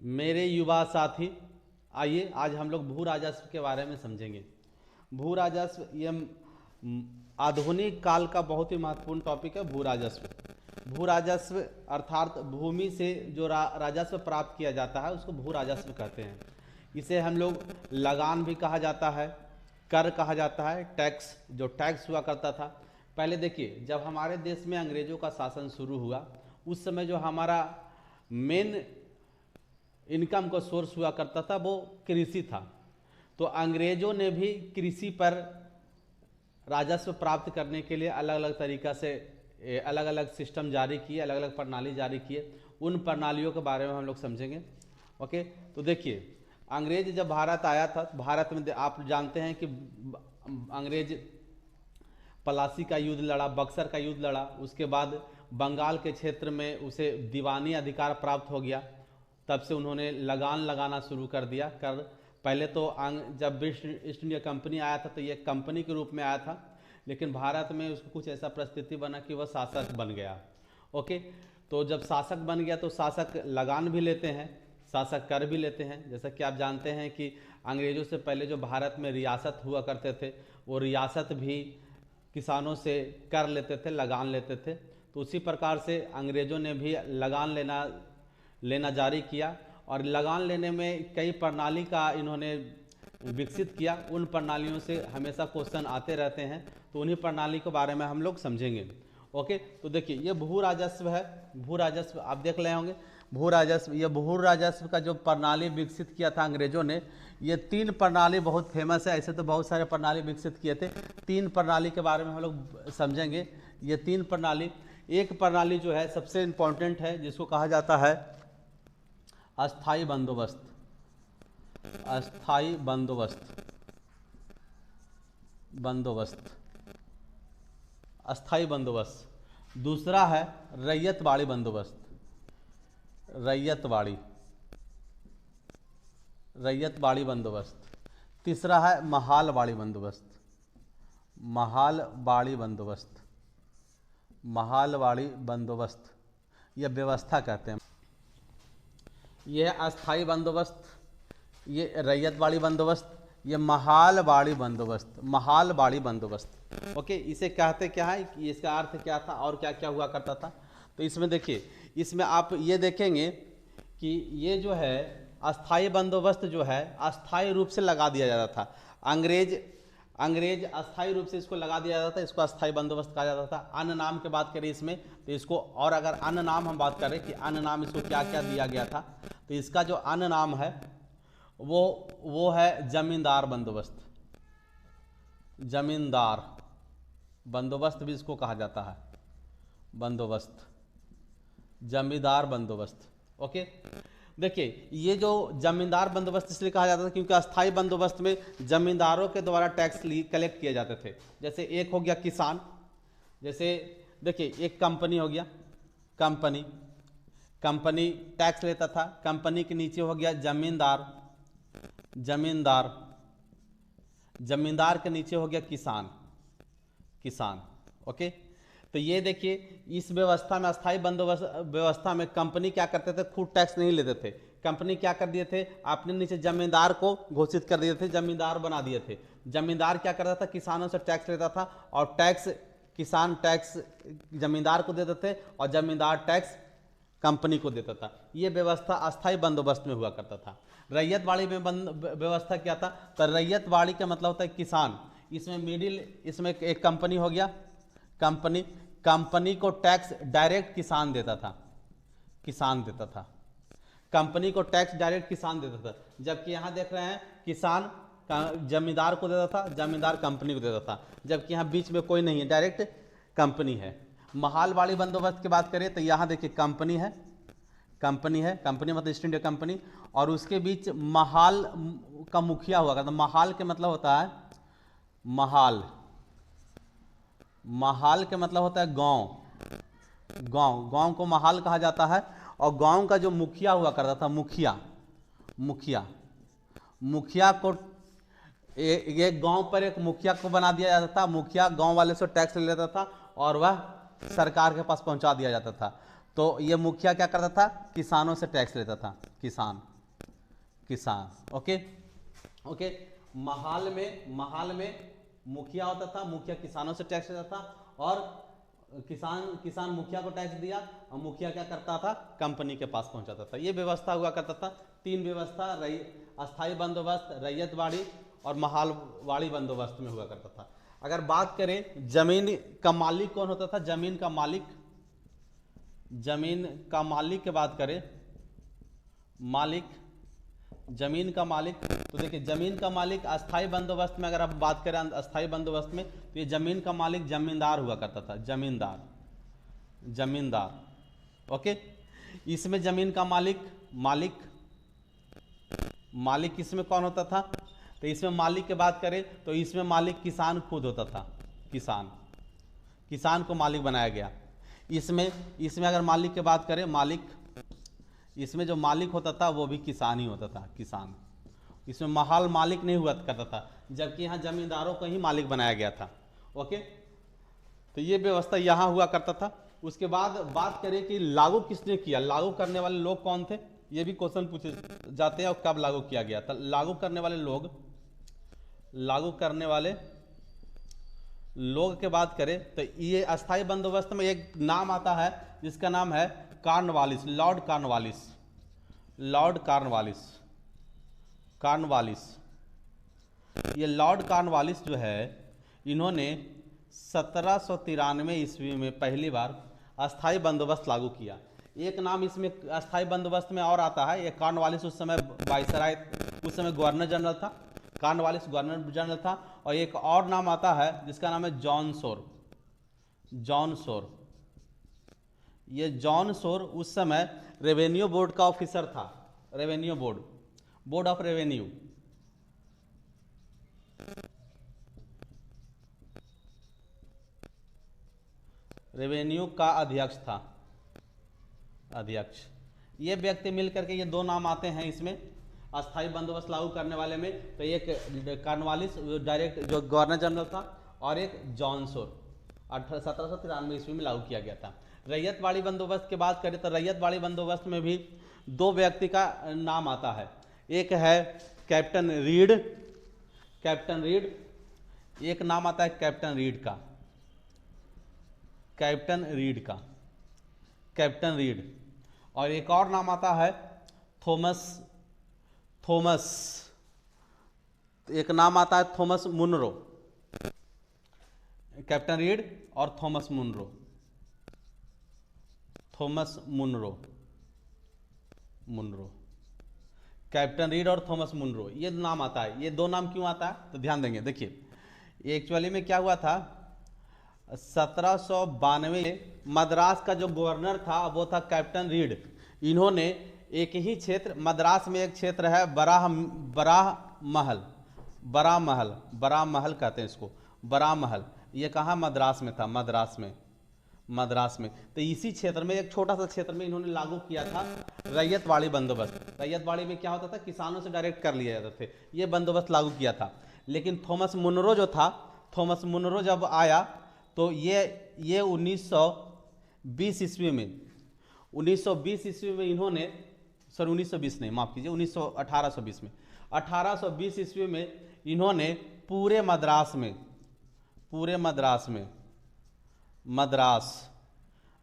मेरे युवा साथी, आइए आज हम लोग भू राजस्व के बारे में समझेंगे। भू राजस्व ये आधुनिक काल का बहुत ही महत्वपूर्ण टॉपिक है। भू राजस्व, भू राजस्व अर्थात भूमि से जो राजस्व प्राप्त किया जाता है उसको भू राजस्व कहते हैं। इसे हम लोग लगान भी कहा जाता है, कर कहा जाता है, टैक्स, जो टैक्स हुआ करता था। पहले देखिए, जब हमारे देश में अंग्रेजों का शासन शुरू हुआ उस समय जो हमारा मेन इनकम का सोर्स हुआ करता था वो कृषि था। तो अंग्रेजों ने भी कृषि पर राजस्व प्राप्त करने के लिए अलग अलग तरीक़ा से अलग अलग सिस्टम जारी किए, अलग अलग प्रणाली जारी किए। उन प्रणालियों के बारे में हम लोग समझेंगे। ओके, तो देखिए, अंग्रेज जब भारत आया था, भारत में आप जानते हैं कि अंग्रेज पलासी का युद्ध लड़ा, बक्सर का युद्ध लड़ा, उसके बाद बंगाल के क्षेत्र में उसे दीवानी अधिकार प्राप्त हो गया। तब से उन्होंने लगान लगाना शुरू कर दिया। पहले तो जब ब्रिटिश ईस्ट इंडिया कंपनी आया था तो ये कंपनी के रूप में आया था, लेकिन भारत में उसको कुछ ऐसा परिस्थिति बना कि वह शासक बन गया। ओके, तो जब शासक बन गया तो शासक लगान भी लेते हैं, शासक कर भी लेते हैं। जैसा कि आप जानते हैं कि अंग्रेजों से पहले जो भारत में रियासत हुआ करते थे वो रियासत भी किसानों से कर लेते थे, लगान लेते थे। तो उसी प्रकार से अंग्रेजों ने भी लगान लेना जारी किया और लगान लेने में कई प्रणाली का इन्होंने विकसित किया। उन प्रणालियों से हमेशा क्वेश्चन आते रहते हैं, तो उन्हीं प्रणाली के बारे में हम लोग समझेंगे। ओके, तो देखिए, ये भू राजस्व है। भू राजस्व आप देख रहे होंगे। भू राजस्व, ये भू राजस्व का जो प्रणाली विकसित किया था अंग्रेजों ने, ये 3 प्रणाली बहुत फेमस है। ऐसे तो बहुत सारे प्रणाली विकसित किए थे, 3 प्रणाली के बारे में हम लोग समझेंगे। ये 3 प्रणाली, एक प्रणाली जो है सबसे इम्पोर्टेंट है जिसको कहा जाता है अस्थाई बंदोबस्त। अस्थाई अस्थाई बंदोबस्त। दूसरा है रैयतवाड़ी बंदोबस्त, रैयतवाड़ी बंदोबस्त। तीसरा है महालवाड़ी बंदोबस्त, यह व्यवस्था कहते हैं। यह है अस्थाई बंदोबस्त, ये रैयतवाड़ी बंदोबस्त, ये महालवाड़ी बंदोबस्त। ओके, इसे कहते क्या है कि इसका अर्थ क्या था और क्या क्या हुआ करता था। तो इसमें देखिए, इसमें आप ये देखेंगे कि ये जो है अस्थाई बंदोबस्त जो है अस्थाई रूप से लगा दिया जाता था। अंग्रेज अस्थाई रूप से इसको लगा दिया जाता था, इसको अस्थाई बंदोबस्त कहा जाता था। अन्य नाम की बात करें इसमें तो इसको, और अगर अन्य नाम हम बात करें कि अन्य नाम इसको क्या क्या दिया गया था, तो इसका जो अन्य नाम है वो है जमींदार बंदोबस्त। जमींदार बंदोबस्त भी इसको कहा जाता है, जमींदार बंदोबस्त। ओके, देखिए, ये जो जमींदार बंदोबस्त इसलिए कहा जाता था क्योंकि अस्थाई बंदोबस्त में जमींदारों के द्वारा टैक्स कलेक्ट किए जाते थे। जैसे एक हो गया किसान, जैसे देखिए एक कंपनी हो गया, कंपनी टैक्स लेता था। कंपनी के नीचे हो गया जमींदार के नीचे हो गया किसान। ओके, तो ये देखिए, इस व्यवस्था में, अस्थाई बंदोबस्त व्यवस्था में कंपनी क्या करते थे, खुद टैक्स नहीं लेते थे। कंपनी क्या कर दिए थे, अपने नीचे जमींदार को घोषित कर दिए थे, जमींदार बना दिए थे। जमींदार क्या करता था, किसानों से टैक्स लेता था और किसान टैक्स जमींदार को देते थे और जमींदार टैक्स कंपनी को देता था। ये व्यवस्था अस्थाई बंदोबस्त में हुआ करता था। रैयतवाड़ी में व्यवस्था क्या था, तो रैयतवाड़ी का मतलब होता है किसान। इसमें एक कंपनी हो गया, कंपनी को टैक्स डायरेक्ट किसान देता था, कंपनी को टैक्स डायरेक्ट किसान देता था। जबकि यहाँ देख रहे हैं किसान जमींदार को देता था, जमींदार कंपनी को देता था। जबकि यहाँ बीच में कोई नहीं है, डायरेक्ट कंपनी है। महालवाड़ी बंदोबस्त की बात करें तो यहाँ देखिए कंपनी मतलब ईस्ट इंडिया कंपनी, और उसके बीच महाल का मुखिया हुआ करता। महाल के मतलब होता है महाल के मतलब होता है गांव को महाल कहा जाता है। और गांव का जो मुखिया हुआ करता था, मुखिया को एक गांव पर एक मुखिया को बना दिया जाता था। मुखिया गांव वाले से टैक्स ले लेता था और वह सरकार के पास पहुंचा दिया जाता था। तो ये मुखिया क्या करता था, किसानों से टैक्स लेता था, किसान। Okay okay. महाल में मुखिया होता था, मुखिया किसानों से टैक्स लेता था, और किसान मुखिया को टैक्स दिया, और मुखिया क्या करता था, कंपनी के पास पहुंचाता था। ये व्यवस्था हुआ करता था। 3 व्यवस्था, अस्थाई बंदोबस्त, रैयतवाड़ी और महालवाड़ी बंदोबस्त में हुआ करता था। अगर बात करें जमीन का मालिक कौन होता था, जमीन का मालिक की बात करें, जमीन का मालिक, तो देखिए जमीन का मालिक अस्थाई बंदोबस्त में, अगर आप बात करें अस्थाई बंदोबस्त में, तो ये जमीन का मालिक जमींदार हुआ करता था, जमींदार। ओके। इसमें जमीन का मालिक इसमें कौन होता था, तो इसमें मालिक की बात करें तो इसमें मालिक किसान खुद होता था, किसान को मालिक बनाया गया। इसमें अगर मालिक की बात करें, इसमें जो मालिक होता था वो भी किसान ही होता था, किसान। इसमें महाल मालिक नहीं हुआ करता था, जबकि यहाँ जमींदारों को ही मालिक बनाया गया था। ओके। तो ये व्यवस्था यहाँ हुआ करता था। उसके बाद बात करें कि लागू किसने किया, लागू करने वाले लोग कौन थे, ये भी क्वेश्चन पूछे जाते हैं, और कब लागू किया गया था। लागू करने वाले लोग के बात करें तो ये अस्थाई बंदोबस्त में एक नाम आता है जिसका नाम है कॉर्नवालिस, लॉर्ड कॉर्नवालिस। ये लॉर्ड कॉर्नवालिस जो है, इन्होंने 1793 ईस्वी में पहली बार अस्थाई बंदोबस्त लागू किया। एक नाम इसमें अस्थाई बंदोबस्त में और आता है, ये कॉर्नवालिस उस समय वाइसराय, उस समय गवर्नर जनरल था, कॉर्नवालिस गवर्नर जनरल था। और एक और नाम आता है जिसका नाम है जॉन सोर। ये जॉन सोर उस समय रेवेन्यू बोर्ड का ऑफिसर था, बोर्ड ऑफ रेवेन्यू का अध्यक्ष। ये व्यक्ति मिलकर के, ये 2 नाम आते हैं इसमें अस्थाई बंदोबस्त लागू करने वाले में। तो एक कॉर्नवालिस डायरेक्ट जो गवर्नर जनरल था, और एक जॉन सोर 1793 ईस्वी में लागू किया गया था। रैयतवाड़ी बंदोबस्त की बात करें तो रैयतवाड़ी बंदोबस्त में भी 2 व्यक्ति का नाम आता है। एक है कैप्टन रीड, एक नाम आता है कैप्टन रीड, और एक और नाम आता है थॉमस, एक नाम आता है थॉमस मुनरो। कैप्टन रीड और थॉमस मुनरो, कैप्टन रीड और थॉमस मुनरो, ये नाम आता है। ये 2 नाम क्यों आता है तो ध्यान देंगे। देखिए एक्चुअली में क्या हुआ था, 1792 मद्रास का जो गवर्नर था वो था कैप्टन रीड। इन्होंने एक ही क्षेत्र, मद्रास में एक क्षेत्र है बरामहल कहते हैं इसको, बरामहल। ये कहाँ, मद्रास में था, मद्रास में। तो इसी क्षेत्र में, एक छोटा सा क्षेत्र में इन्होंने लागू किया था रैयतवाड़ी बंदोबस्त। रैयतवाड़ी में क्या होता था, किसानों से डायरेक्ट कर लिया जाते थे, ये बंदोबस्त लागू किया था। लेकिन थॉमस मुनरो जब आया तो ये 1920 ईस्वी में, 1920 ईस्वी में इन्होंने, सर 1920 नहीं, माफ कीजिए, 1820 में, 1820 ईस्वी में इन्होंने पूरे मद्रास,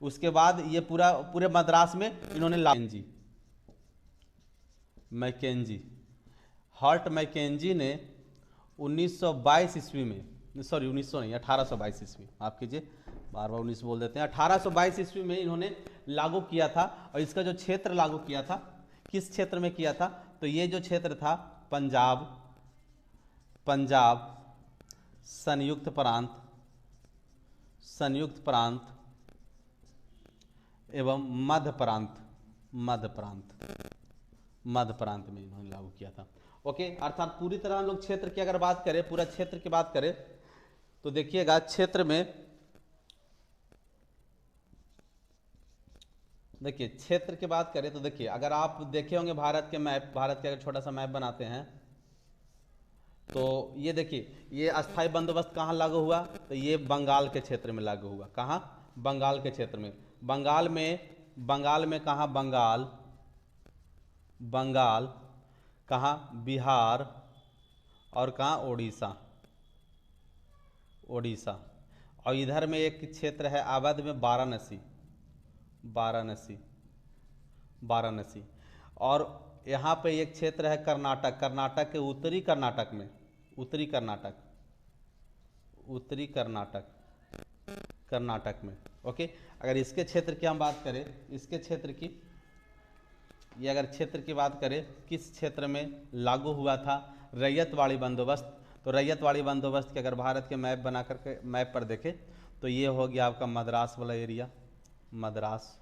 उसके बाद ये पूरे मद्रास में इन्होंने मैकेंजी ने 1922 ईस्वी में, सॉरी 1900 नहीं, 1822 ईस्वी, माफ कीजिए, बार 19 बोल देते हैं, 1822 ईस्वी में इन्होंने लागू किया था। और इसका जो क्षेत्र लागू किया था, किस क्षेत्र में किया था, तो ये जो क्षेत्र था पंजाब, संयुक्त प्रांत एवं मध्य प्रांत में इन्होंने लागू किया था। ओके, अर्थात पूरी तरह हम लोग क्षेत्र की अगर बात करें, पूरा क्षेत्र की बात करें तो देखिएगा क्षेत्र में, देखिए क्षेत्र की बात करें तो देखिए, अगर आप देखे होंगे भारत के अगर छोटा सा मैप बनाते हैं तो ये देखिए, ये अस्थाई बंदोबस्त कहाँ लागू हुआ, तो ये बंगाल के क्षेत्र में लागू हुआ। कहाँ, बंगाल के क्षेत्र में। बंगाल में बंगाल में कहाँ, बंगाल, बंगाल कहाँ, बिहार, और कहाँ, उड़ीसा, उड़ीसा। और इधर में एक क्षेत्र है अवध में, वाराणसी, वाराणसी, वाराणसी। और यहाँ पे एक क्षेत्र है कर्नाटक, कर्नाटक के उत्तरी कर्नाटक में, उत्तरी कर्नाटक, उत्तरी कर्नाटक, कर्नाटक में। ओके, अगर इसके क्षेत्र की हम बात करें, इसके क्षेत्र की, ये अगर क्षेत्र की बात करें, किस क्षेत्र में लागू हुआ था रैयतवाड़ी बंदोबस्त, तो रैयतवाड़ी बंदोबस्त के अगर भारत के मैप बना करके मैप पर देखें तो ये हो गया आपका मद्रास वाला एरिया, मद्रास,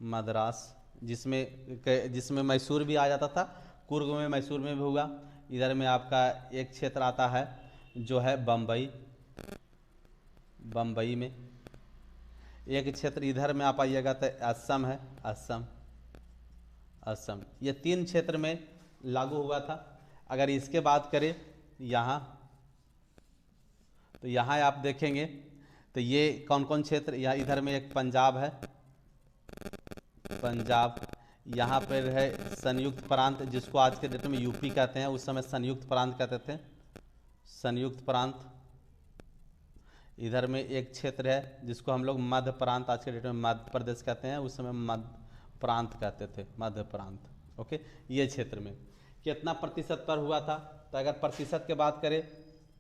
मद्रास, जिसमें मैसूर भी आ जाता था, कुर्ग में, मैसूर में भी हुआ। इधर में आपका एक क्षेत्र आता है जो है बम्बई, बम्बई में एक क्षेत्र, इधर में आप आइएगा तो असम है, असम, असम। ये 3 क्षेत्र में लागू हुआ था। अगर इसके बात करें यहाँ, तो यहाँ आप देखेंगे तो ये कौन कौन क्षेत्र, यहाँ इधर में एक पंजाब है, पंजाब, यहाँ पर है संयुक्त प्रांत, जिसको आज के डेट में यूपी कहते हैं, उस समय संयुक्त प्रांत कहते थे, संयुक्त प्रांत। इधर में एक क्षेत्र है जिसको हम लोग मध्य प्रांत, आज के डेट में मध्य प्रदेश कहते हैं, उस समय मध्य प्रांत कहते थे, मध्य प्रांत। ओके, ये क्षेत्र में कितना प्रतिशत पर हुआ था, तो अगर प्रतिशत की बात करें,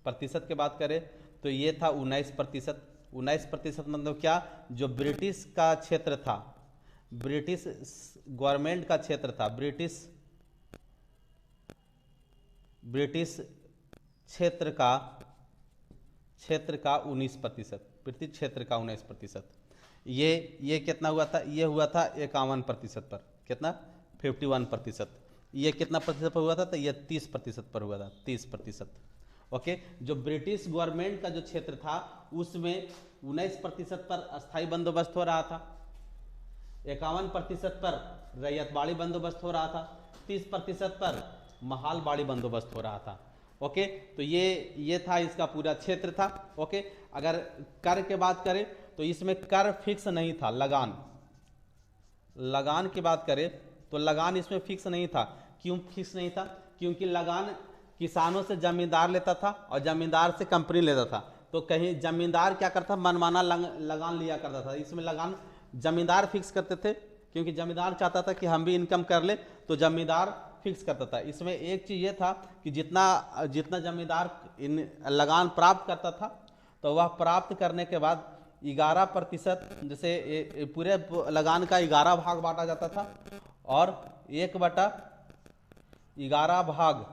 प्रतिशत की बात करें तो ये था 19%। 19% मतलब क्या, जो ब्रिटिश का क्षेत्र था, ब्रिटिश गवर्नमेंट का क्षेत्र था, ब्रिटिश क्षेत्र का 19%, ब्रिटिश क्षेत्र का 19%। ये कितना हुआ था, ये हुआ था 51% पर, कितना, 51%। ये कितना प्रतिशत पर हुआ था, तो ये 30% पर हुआ था, 30%। ओके, जो ब्रिटिश गवर्नमेंट का जो क्षेत्र था उसमें 19% पर अस्थाई बंदोबस्त हो रहा था, 51% पर रैयतवाड़ी बंदोबस्त हो रहा था, 30% पर महालवाड़ी बंदोबस्त हो रहा था। ओके, तो ये था, इसका पूरा क्षेत्र था। ओके, अगर कर के बात करें तो इसमें कर फिक्स नहीं था, लगान, लगान की बात करें तो लगान इसमें फिक्स नहीं था। क्यों फिक्स नहीं था, क्योंकि लगान किसानों से जमींदार लेता था और जमींदार से कंपनी लेता था। तो कहीं जमींदार क्या करता, मनमाना लगान लिया करता था। इसमें लगान जमींदार फिक्स करते थे, क्योंकि जमींदार चाहता था कि हम भी इनकम कर ले, तो जमींदार फिक्स करता था। इसमें एक चीज़ ये था कि जितना जमींदार इन लगान प्राप्त करता था, तो वह प्राप्त करने के बाद 11%, जैसे पूरे लगान का 11 भाग बांटा जाता था, और 1/11 भाग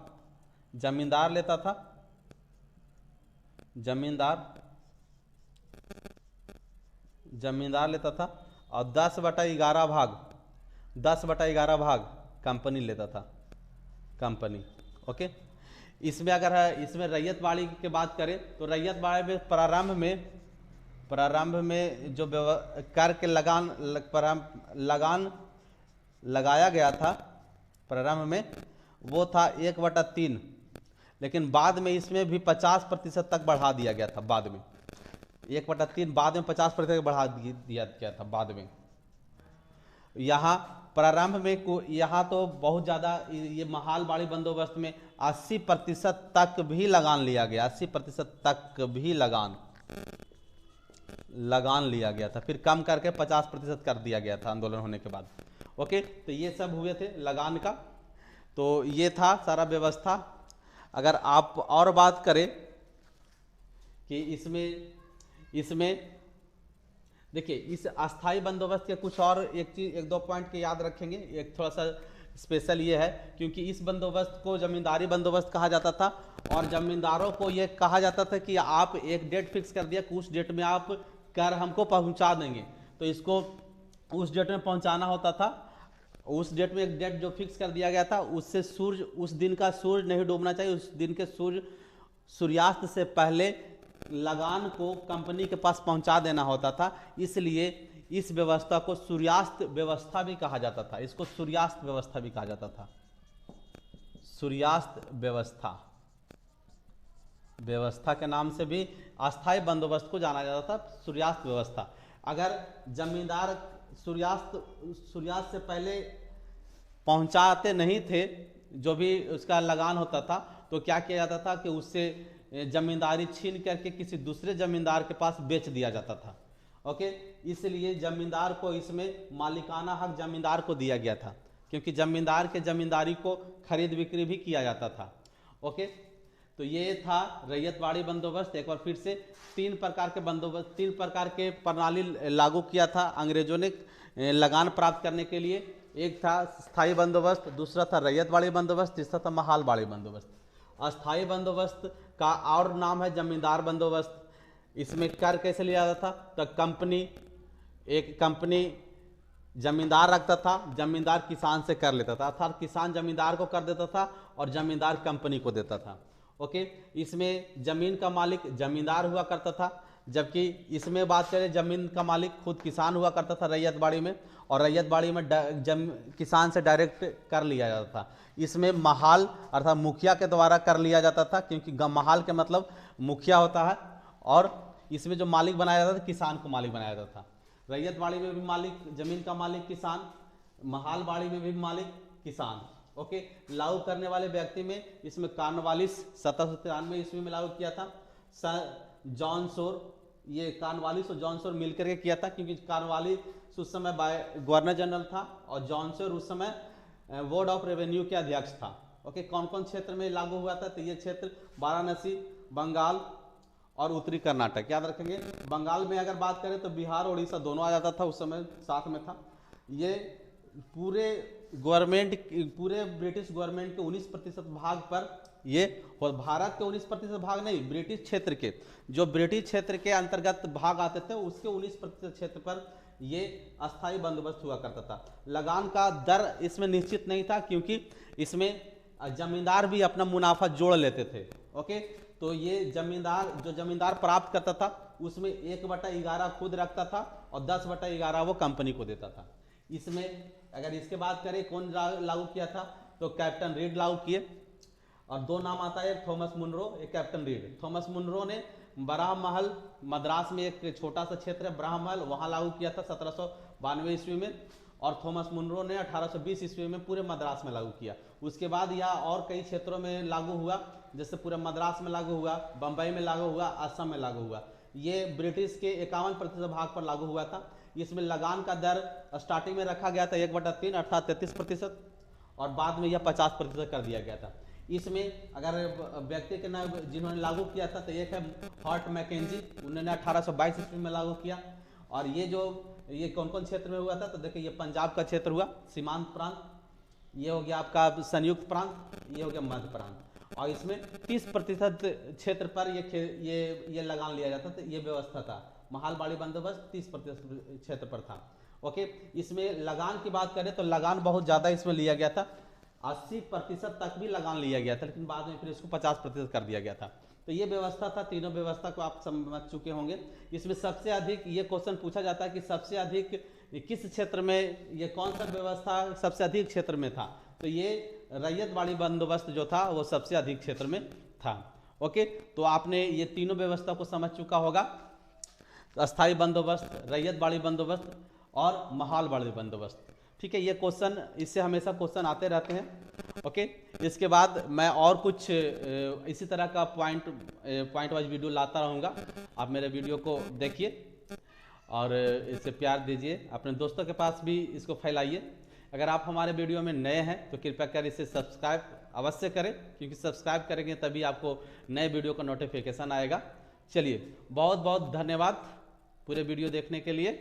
जमींदार लेता था, जमींदार लेता था, और 10/11 भाग कंपनी लेता था, कंपनी। ओके, इसमें अगर इसमें रैयतवाड़ी की बात करें तो रैयतवाड़ी में प्रारंभ में जो कर के लगान लगाया गया था प्रारंभ में, वो था 1/3, लेकिन बाद में इसमें भी 50% तक बढ़ा दिया गया था। बाद में 1/3, बाद में 50% बढ़ा दिया गया था बाद में। यहाँ प्रारंभ में यहाँ तो बहुत ज़्यादा, ये महालवाड़ी बंदोबस्त में 80% तक भी लगान लिया गया, 80% तक भी लगान लिया गया था, फिर कम करके 50% कर दिया गया था आंदोलन होने के बाद। ओके, तो ये सब हुए थे लगान का, तो ये था सारा व्यवस्था। अगर आप और बात करें कि इसमें देखिए, इस अस्थाई बंदोबस्त के कुछ और एक दो पॉइंट के याद रखेंगे। एक थोड़ा सा स्पेशल ये है क्योंकि इस बंदोबस्त को जमींदारी बंदोबस्त कहा जाता था, और जमींदारों को ये कहा जाता था कि आप एक डेट फिक्स कर दिया कि उस डेट में आप कर हमको पहुंचा देंगे, तो इसको उस डेट में पहुंचाना होता था। उस डेट में एक डेट जो फिक्स कर दिया गया था, उससे सूर्य, उस दिन का सूर्य नहीं डूबना चाहिए, उस दिन के सूर्यास्त से पहले लगान को कंपनी के पास पहुंचा देना होता था। इसलिए इस व्यवस्था को सूर्यास्त व्यवस्था भी कहा जाता था, इसको सूर्यास्त व्यवस्था भी कहा जाता था, सूर्यास्त व्यवस्था के नाम से भी अस्थाई बंदोबस्त को जाना जाता था, सूर्यास्त व्यवस्था। अगर जमींदार सूर्यास्त से पहले पहुंचाते नहीं थे, जो भी उसका लगान होता था तो क्या किया जाता था कि उससे जमींदारी छीन करके किसी दूसरे जमींदार के पास बेच दिया जाता था। ओके, इसलिए जमींदार को इसमें मालिकाना हक जमींदार को दिया गया था, क्योंकि जमींदार के जमींदारी को खरीद बिक्री भी किया जाता था। ओके, तो ये था रैयतवाड़ी बंदोबस्त। एक बार फिर से 3 प्रकार के बंदोबस्त, 3 प्रकार के प्रणाली लागू किया था अंग्रेजों ने लगान प्राप्त करने के लिए। एक था स्थायी बंदोबस्त, दूसरा था रैयतवाड़ी बंदोबस्त, तीसरा था महालवाड़ी बंदोबस्त। अस्थायी बंदोबस्त का और नाम है जमींदार बंदोबस्त। इसमें कर कैसे लिया जाता था, तो एक कंपनी जमींदार रखता था, जमींदार किसान से कर लेता था, अर्थात किसान जमींदार को कर देता था और जमींदार कंपनी को देता था। ओके, इसमें जमीन का मालिक जमींदार हुआ करता था, जबकि इसमें बात करें जमीन का मालिक खुद किसान हुआ करता था रैयतवाड़ी में, और रैयतवाड़ी में किसान से डायरेक्ट कर लिया जाता था। इसमें महाल अर्थात मुखिया के द्वारा कर लिया जाता था, क्योंकि महाल के मतलब मुखिया होता है, और इसमें जो मालिक बनाया जाता था किसान को मालिक बनाया जाता था। रैयतवाड़ी में भी मालिक जमीन का मालिक किसान, महालवाड़ी में भी मालिक किसान। ओके, लागू करने वाले व्यक्ति में इसमें कॉर्नवालिस 1793 ईस्वी में लागू किया था। जॉन सोर, ये कॉर्नवालिस और जॉन सोर मिलकर के किया था, क्योंकि कॉर्नवालिस उस समय गवर्नर जनरल था और जॉन सोर उस समय बोर्ड ऑफ रेवेन्यू के अध्यक्ष था। ओके, कौन कौन क्षेत्र में लागू हुआ था, तो ये क्षेत्र वाराणसी, बंगाल और उत्तरी कर्नाटक, याद रखेंगे। बंगाल में अगर बात करें तो बिहार और उड़ीसा दोनों आ जाता था, उस समय साथ में था। ये पूरे ब्रिटिश गवर्नमेंट के 19% भाग पर ये, और भारत के 19% भाग नहीं, ब्रिटिश क्षेत्र के, जो ब्रिटिश क्षेत्र के अंतर्गत भाग आते थे उसके 19% क्षेत्र पर ये अस्थायी बंदोबस्त हुआ करता था। लगान का दर इसमें निश्चित नहीं था, क्योंकि इसमें जमींदार भी अपना मुनाफा जोड़ लेते थे। ओके, तो ये जो जमींदार प्राप्त करता था उसमें 1/11 खुद रखता था और 10/11 वो कंपनी को देता था। इसमें अगर इसके बात करें कौन लागू किया था, तो कैप्टन रीड लागू किए, और 2 नाम आता है, एक थॉमस मुनरो, एक कैप्टन रीड। थॉमस मुनरो ने ब्राह्महल, मद्रास में एक छोटा सा क्षेत्र है ब्राह्महल, वहां लागू किया था 1792 ईस्वी में, और थॉमस मुनरो ने 1820 ईस्वी में पूरे मद्रास में लागू किया। उसके बाद यह और कई क्षेत्रों में लागू हुआ, जैसे पूरे मद्रास में लागू हुआ, बंबई में लागू हुआ, असम में लागू हुआ। ये ब्रिटिश के 51% भाग पर लागू हुआ था। इसमें लगान का दर स्टार्टिंग में रखा गया था 1/3 अर्थात 33%, और बाद में यह 50% कर दिया गया था। इसमें अगर व्यक्ति के नाम जिन्होंने लागू किया था तो एक है हॉर्ट मैकेंजी, उन्होंने 1822 ईस्वी में लागू किया। और ये कौन कौन क्षेत्र में हुआ था, तो देखिए ये पंजाब का क्षेत्र हुआ, सीमांत प्रांत, ये हो गया आपका संयुक्त प्रांत, ये हो गया मध्य प्रांत, और इसमें 30% क्षेत्र पर ये लगान लिया जाता था। ये व्यवस्था था, महालवाड़ी बंदोबस्त 30% क्षेत्र पर था। ओके, इसमें लगान की बात करें तो लगान बहुत ज़्यादा इसमें लिया गया था, 80% तक भी लगान लिया गया था, लेकिन बाद में फिर इसको 50% कर दिया गया था। तो ये व्यवस्था था, तीनों व्यवस्था को आप समझ चुके होंगे। इसमें सबसे अधिक ये क्वेश्चन पूछा जाता है कि सबसे अधिक किस क्षेत्र में, ये कौन सा व्यवस्था सबसे अधिक क्षेत्र में था, तो ये रैयतवाड़ी बंदोबस्त जो था वो सबसे अधिक क्षेत्र में था। ओके, तो आपने ये तीनों व्यवस्था को समझ चुका होगा, अस्थायी बंदोबस्त, रैयतवाड़ी बंदोबस्त और महालवाड़ी बंदोबस्त। ठीक है, ये क्वेश्चन, इससे हमेशा क्वेश्चन आते रहते हैं। ओके, इसके बाद मैं और कुछ इसी तरह का पॉइंट वाइज वीडियो लाता रहूँगा। आप मेरे वीडियो को देखिए और इससे प्यार दीजिए, अपने दोस्तों के पास भी इसको फैलाइए। अगर आप हमारे वीडियो में नए हैं तो कृपया कर इसे सब्सक्राइब अवश्य करें, क्योंकि सब्सक्राइब करेंगे तभी आपको नए वीडियो का नोटिफिकेशन आएगा। चलिए, बहुत बहुत धन्यवाद पूरे वीडियो देखने के लिए।